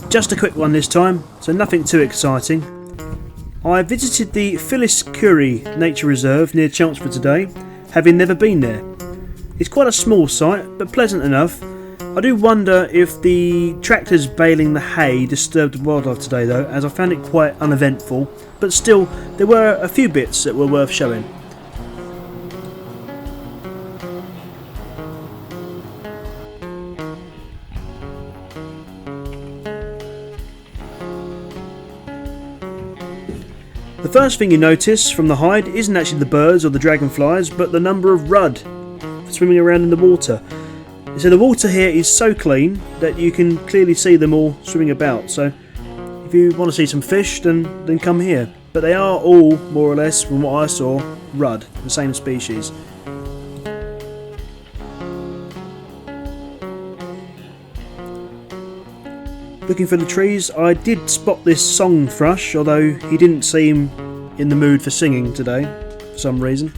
Just a quick one this time, so nothing too exciting. I visited the Phyllis Currie Nature Reserve near Chelmsford today, having never been there. It's quite a small site, but pleasant enough. I do wonder if the tractors baling the hay disturbed the wildlife today though, as I found it quite uneventful, but still there were a few bits that were worth showing. The first thing you notice from the hide isn't actually the birds or the dragonflies, but the number of rudd swimming around in the water. So the water here is so clean that you can clearly see them all swimming about. So if you want to see some fish, then come here. But they are all, more or less, from what I saw, rudd, the same species. Looking for the trees, I did spot this song thrush, although he didn't seem in the mood for singing today, for some reason.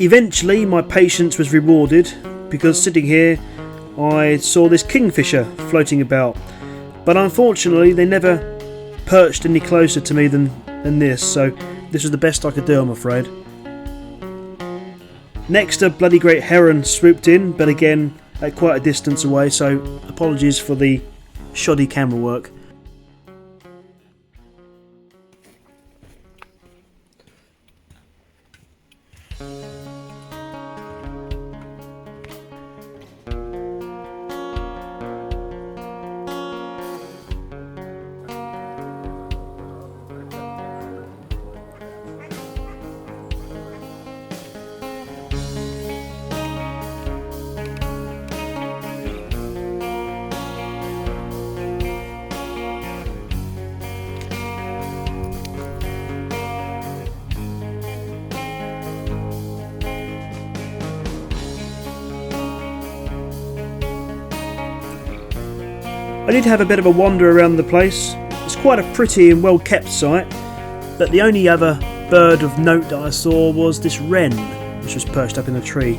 Eventually my patience was rewarded, because sitting here I saw this kingfisher floating about, but unfortunately they never perched any closer to me than this, so this was the best I could do, I'm afraid. Next a bloody great heron swooped in, but again at quite a distance away, so apologies for the shoddy camera work. I did have a bit of a wander around the place. It's quite a pretty and well kept site, but the only other bird of note that I saw was this wren, which was perched up in a tree.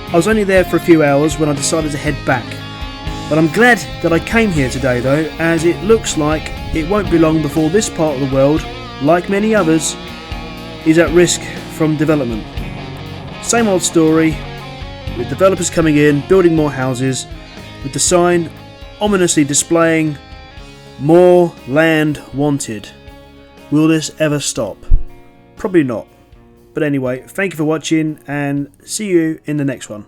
I was only there for a few hours when I decided to head back, but I'm glad that I came here today though, as it looks like it won't be long before this part of the world, like many others, is at risk from development. Same old story, with developers coming in, building more houses, with the sign ominously displaying "More land wanted." Will this ever stop? Probably not. But anyway, thank you for watching and see you in the next one.